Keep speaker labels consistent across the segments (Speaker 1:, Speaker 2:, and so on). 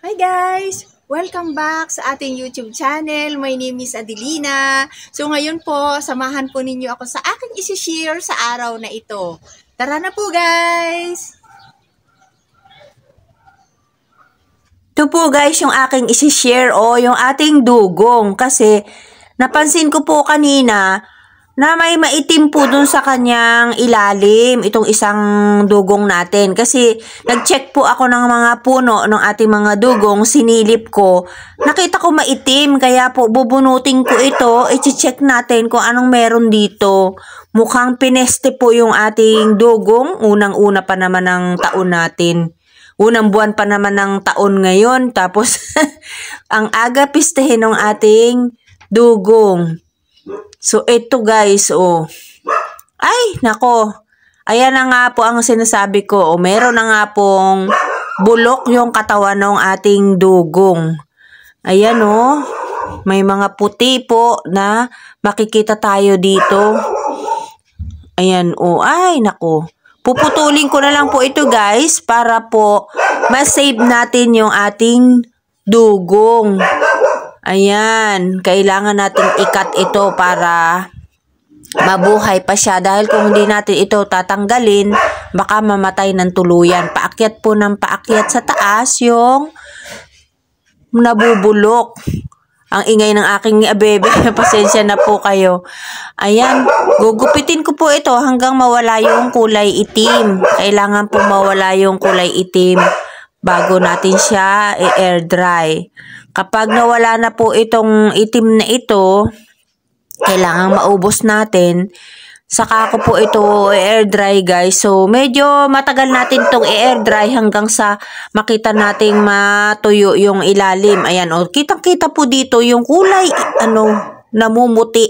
Speaker 1: Hi guys! Welcome back sa ating YouTube channel. My name is Adelina. So ngayon po, samahan po ninyo ako sa aking isi-share sa araw na ito. Tara na po guys! Ito po guys yung aking isi-share o yung ating dugong kasi napansin ko po kanina na may maitim po dun sa kanyang ilalim, itong isang dugong natin. Kasi nag-check po ako ng mga puno ng ating mga dugong, sinilip ko. Nakita ko maitim, kaya po bubunutin ko ito, i-check natin kung anong meron dito. Mukhang pineste po yung ating dugong, unang-una pa naman ng taon natin. Unang buwan pa naman ng taon ngayon, tapos ang aga pistehin ng ating dugong. So, ito guys, oh. Ay, nako. Ayan na nga po ang sinasabi ko. O, meron na nga pong bulok yung katawan ng ating dugong. Ayan, oh. May mga puti po na makikita tayo dito. Ayan, oh. Ay, nako. Puputulin ko na lang po ito guys para po ma-save natin yung ating dugong. Ayan, kailangan nating ikat ito para mabuhay pa siya dahil kung hindi natin ito tatanggalin, baka mamatay ng tuluyan. Paakyat po ng paakyat sa taas yung nabubulok. Ang ingay ng aking bebe, pasensya na po kayo. Ayan, gugupitin ko po ito hanggang mawala yung kulay itim. Kailangan po mawala yung kulay itim bago natin siya i-air dry. Kapag nawala na po itong itim na ito, kailangan maubos natin. Saka ko po ito i-air dry guys. So, medyo matagal natin itong i-air dry hanggang sa makita nating matuyo yung ilalim. Ayan, o. Kitang-kita po dito yung kulay, namumuti.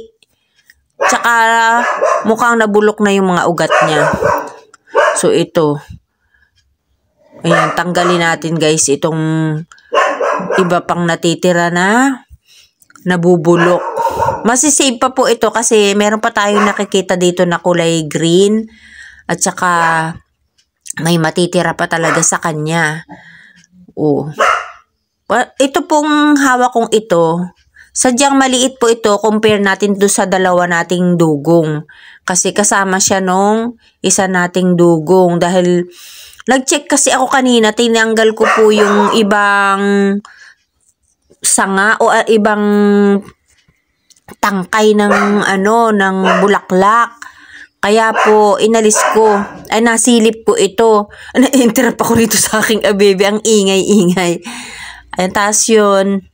Speaker 1: Tsaka, mukhang nabulok na yung mga ugat niya. So, ito. Ayan, tanggalin natin guys itong iba pang natitira na nabubulok. Masisave pa po ito kasi meron pa tayong nakikita dito na kulay green at saka may matitira pa talaga sa kanya. Oh. Ito pong hawak kong ito, sadyang maliit po ito compare natin do sa dalawa nating dugong. Kasi kasama siya nung isa nating dugong dahil nag-check kasi ako kanina, tinanggal ko po yung ibang sanga o ibang tangkay ng ng bulaklak. Kaya po inalis ko. Ay nasilip ko ito. Na-interrupt ako dito sa aking abebe, ang ingay-ingay. Ayun, taas yun.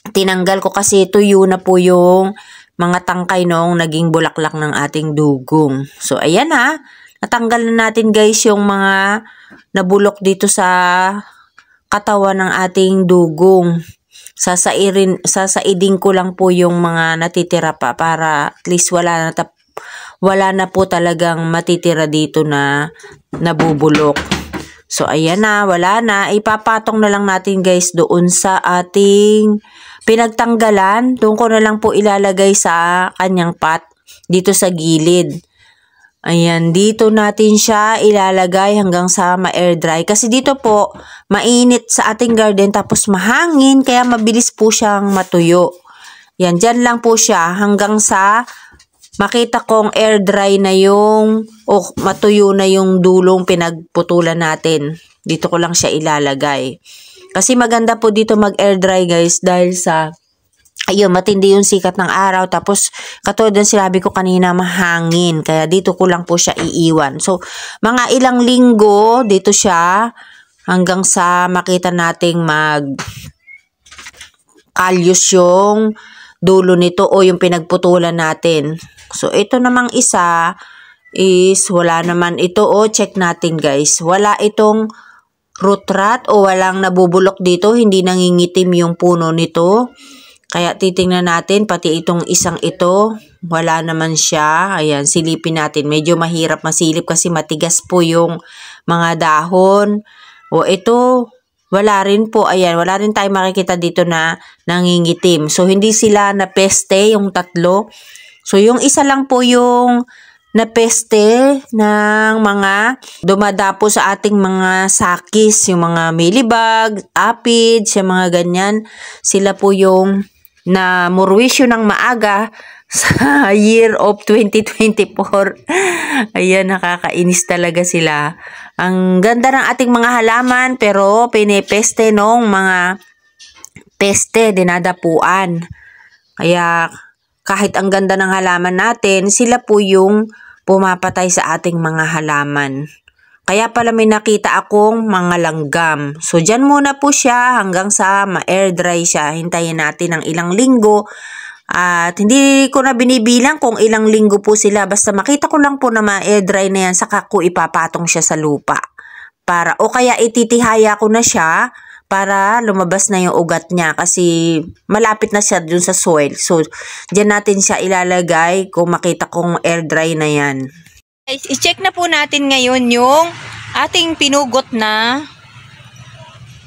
Speaker 1: Tinanggal ko kasi tuyo na po yung mga tangkay noong naging bulaklak ng ating dugong. So ayan ha. Natanggal na natin guys yung mga nabulok dito sa katawan ng ating dugong. Sasaidin ko lang po yung mga natitira pa para at least wala na po talagang matitira dito na nabubulok. So ayan na, wala na. Ipapatong na lang natin guys doon sa ating pinagtanggalan. Doon ko na lang po ilalagay sa kanyang pot dito sa gilid. Ayan, dito natin siya ilalagay hanggang sa ma-air dry. Kasi dito po, mainit sa ating garden tapos mahangin, kaya mabilis po siyang matuyo. Yan, dyan lang po siya hanggang sa makita kong air dry na yung, o matuyo na yung dulong pinagputulan natin. Dito ko lang siya ilalagay. Kasi maganda po dito mag-air dry guys dahil sa ayun, matindi yung sikat ng araw. Tapos, katulad ng sinabi ko kanina, mahangin. Kaya dito ko lang po siya iiwan. So, mga ilang linggo, dito siya hanggang sa makita nating mag-kalyos yung dulo nito o yung pinagputulan natin. So, ito namang isa is wala naman ito. O, check natin guys. Wala itong root rot o walang nabubulok dito. Hindi nangingitim yung puno nito. Kaya titingnan natin, pati itong isang ito, wala naman siya. Ayan, silipin natin. Medyo mahirap masilip kasi matigas po yung mga dahon. O ito, wala rin po. Ayan, wala rin tayo makikita dito na nangingitim. So, hindi sila na peste, yung tatlo. So, yung isa lang po yung na peste ng mga dumadapo sa ating mga sakis, yung mga mealybug, aphids, yung mga ganyan. Sila po yung na murwisyo ng maaga sa year of 2024. Ayan, nakakainis talaga sila. Ang ganda ng ating mga halaman pero pinepeste nung mga peste, dinadapuan. Kaya kahit ang ganda ng halaman natin, sila po yung pumapatay sa ating mga halaman. Kaya pala may nakita akong mga langgam. So, dyan muna po siya hanggang sa ma-air dry siya. Hintayin natin ng ilang linggo. At hindi ko na binibilang kung ilang linggo po sila. Basta makita ko lang po na ma-air dry na yan, saka ko ipapatong siya sa lupa. O kaya ititihaya ko na siya para lumabas na yung ugat niya kasi malapit na siya dun sa soil. So, dyan natin siya ilalagay kung makita kong air dry na yan. Guys, i-check na po natin ngayon yung ating pinugot na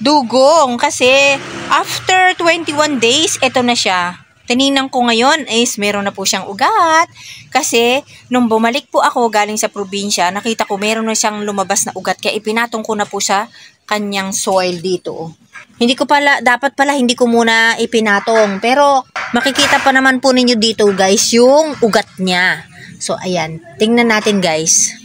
Speaker 1: dugong kasi after 21 days, ito na siya. Tinignan ko ngayon is meron na po siyang ugat kasi nung bumalik po ako galing sa probinsya, nakita ko meron na siyang lumabas na ugat kaya ipinatong ko na po sa kanyang soil dito. Dapat pala hindi ko muna ipinatong pero makikita pa naman po ninyo dito guys yung ugat niya. So ayan, tingnan natin guys.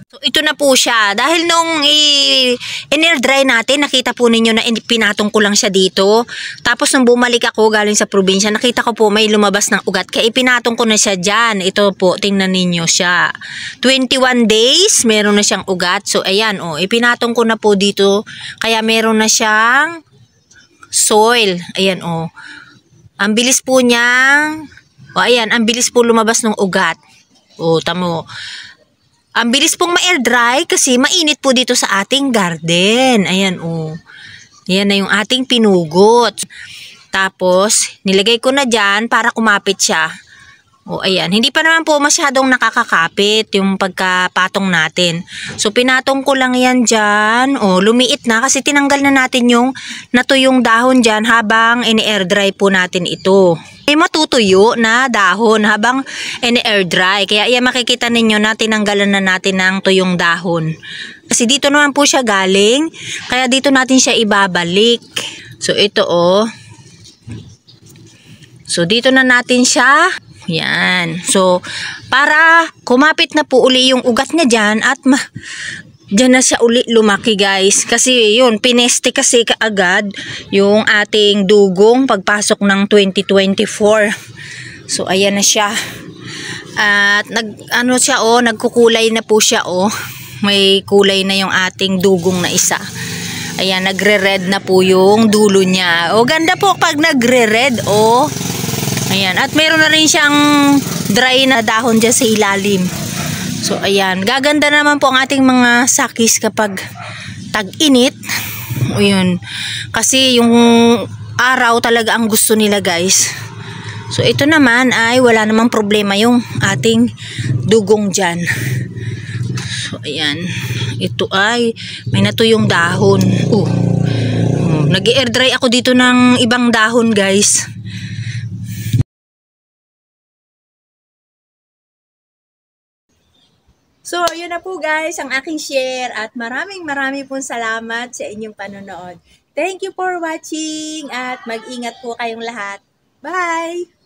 Speaker 1: So, ito na po siya. Dahil nung in-air dry natin, nakita po ninyo na pinatong ko lang siya dito. Tapos nung bumalik ako galing sa probinsya, nakita ko po may lumabas ng ugat. Kaya ipinatong ko na siya dyan. Ito po, tingnan ninyo siya. 21 days, meron na siyang ugat. So, ayan, ipinatong ko na po dito. Kaya meron na siyang soil. Ayan, Ang bilis po niyang, ayan, ang bilis po lumabas ng ugat. Tamo. Ang bilis pong ma-air dry kasi mainit po dito sa ating garden. Ayan, Ayan na yung ating pinugot. Tapos, nilagay ko na dyan para kumapit siya. Ayan. Hindi pa naman po masyadong nakakakapit yung pagkapatong natin. So, pinatong ko lang yan dyan. Lumiit na kasi tinanggal na natin yung natuyong dahon dyan habang ini-air dry po natin ito. May matutuyo na dahon habang ini-air dry. Kaya yan makikita ninyo na tinanggalan na natin ng tuyong dahon. Kasi dito naman po siya galing. Kaya dito natin siya ibabalik. So, ito So, dito na natin siya. Yan. So, para kumapit na po uli yung ugat niya dyan at dyan na siya uli lumaki guys. Kasi yun, pineste kasi kaagad yung ating dugong pagpasok ng 2024. So, ayan na siya. At nagkukulay na po siya May kulay na yung ating dugong na isa. Ayan, nagre-red na po yung dulo niya. Ganda po pag nagre-red Ayan, at meron na rin siyang dry na dahon dyan sa ilalim. So, ayan. Gaganda naman po ang ating mga sakis kapag tag-init. Ayan. Kasi yung araw talaga ang gusto nila guys. So, ito naman ay wala namang problema yung ating dugong dyan. So, ayan. Ito ay may natuyong dahon. Nag-air dry ako dito ng ibang dahon guys. So, yun na po guys ang aking share at maraming pong salamat sa inyong panonood. Thank you for watching at mag-ingat po kayong lahat. Bye!